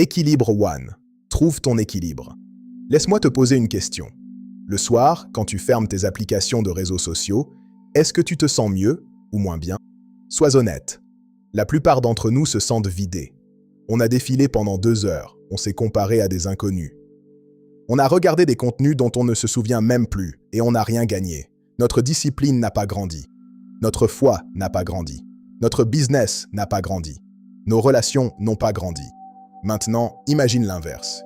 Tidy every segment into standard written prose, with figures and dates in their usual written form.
Équilibre One. Trouve ton équilibre. Laisse-moi te poser une question. Le soir, quand tu fermes tes applications de réseaux sociaux, est-ce que tu te sens mieux ou moins bien? Sois honnête. La plupart d'entre nous se sentent vidés. On a défilé pendant 2 heures, on s'est comparé à des inconnus. On a regardé des contenus dont on ne se souvient même plus et on n'a rien gagné. Notre discipline n'a pas grandi. Notre foi n'a pas grandi. Notre business n'a pas grandi. Nos relations n'ont pas grandi. Maintenant, imagine l'inverse.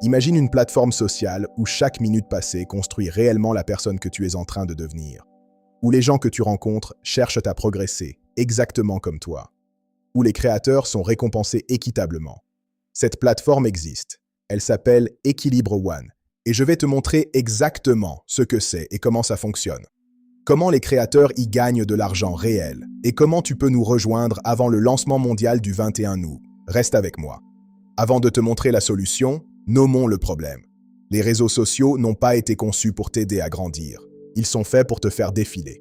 Imagine une plateforme sociale où chaque minute passée construit réellement la personne que tu es en train de devenir. Où les gens que tu rencontres cherchent à progresser, exactement comme toi. Où les créateurs sont récompensés équitablement. Cette plateforme existe. Elle s'appelle Équilibre One. Et je vais te montrer exactement ce que c'est et comment ça fonctionne. Comment les créateurs y gagnent de l'argent réel. Et comment tu peux nous rejoindre avant le lancement mondial du 21 août. Reste avec moi. Avant de te montrer la solution, nommons le problème. Les réseaux sociaux n'ont pas été conçus pour t'aider à grandir. Ils sont faits pour te faire défiler.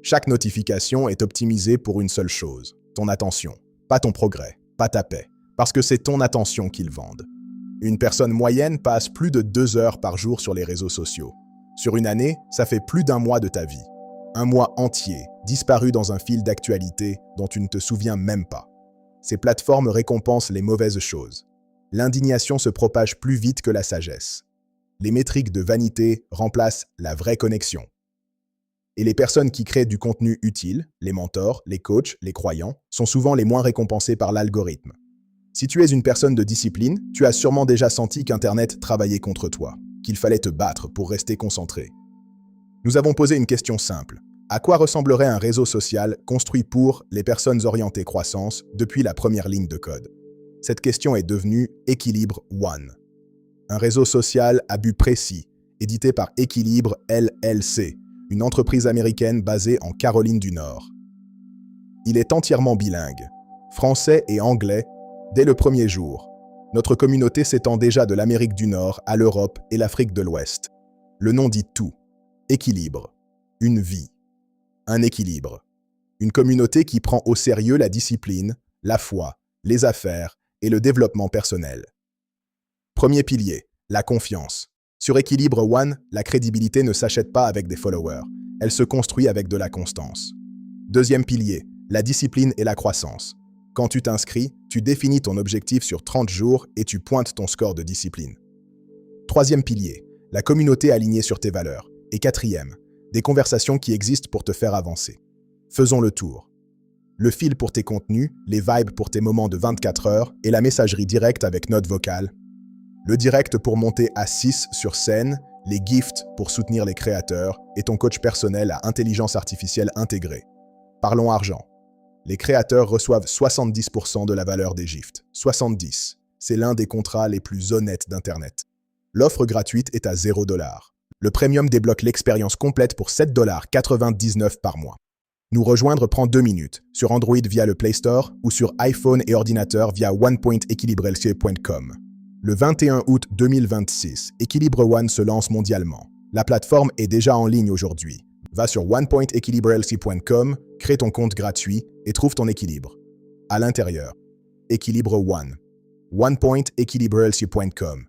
Chaque notification est optimisée pour une seule chose, ton attention. Pas ton progrès, pas ta paix. Parce que c'est ton attention qu'ils vendent. Une personne moyenne passe plus de 2 heures par jour sur les réseaux sociaux. Sur une année, ça fait plus d'1 mois de ta vie. 1 mois entier, disparu dans un fil d'actualité dont tu ne te souviens même pas. Ces plateformes récompensent les mauvaises choses. L'indignation se propage plus vite que la sagesse. Les métriques de vanité remplacent la vraie connexion. Et les personnes qui créent du contenu utile, les mentors, les coachs, les croyants, sont souvent les moins récompensés par l'algorithme. Si tu es une personne de discipline, tu as sûrement déjà senti qu'Internet travaillait contre toi, qu'il fallait te battre pour rester concentré. Nous avons posé une question simple. À quoi ressemblerait un réseau social construit pour les personnes orientées croissance depuis la première ligne de code? Cette question est devenue Équilibre One. Un réseau social à but précis, édité par Équilibre LLC, une entreprise américaine basée en Caroline du Nord. Il est entièrement bilingue, français et anglais, dès le premier jour. Notre communauté s'étend déjà de l'Amérique du Nord à l'Europe et l'Afrique de l'Ouest. Le nom dit tout. Équilibre. Une vie. Un équilibre. Une communauté qui prend au sérieux la discipline, la foi, les affaires et le développement personnel. Premier pilier, la confiance. Sur Équilibre One, la crédibilité ne s'achète pas avec des followers. Elle se construit avec de la constance. Deuxième pilier, la discipline et la croissance. Quand tu t'inscris, tu définis ton objectif sur 30 jours et tu pointes ton score de discipline. Troisième pilier, la communauté alignée sur tes valeurs. Et quatrième, des conversations qui existent pour te faire avancer. Faisons le tour. Le fil pour tes contenus, les vibes pour tes moments de 24 heures et la messagerie directe avec note vocale. Le direct pour monter à 6 sur scène, les gifts pour soutenir les créateurs et ton coach personnel à intelligence artificielle intégrée. Parlons argent. Les créateurs reçoivent 70% de la valeur des gifts. 70. C'est l'un des contrats les plus honnêtes d'Internet. L'offre gratuite est à $0. Le premium débloque l'expérience complète pour $7,99 par mois. Nous rejoindre prend 2 minutes, sur Android via le Play Store ou sur iPhone et ordinateur via one.equilibrelc.com. Le 21 août 2026, Équilibre One se lance mondialement. La plateforme est déjà en ligne aujourd'hui. Va sur one.equilibrelc.com, crée ton compte gratuit et trouve ton équilibre. À l'intérieur, Équilibre One. one.equilibrelc.com.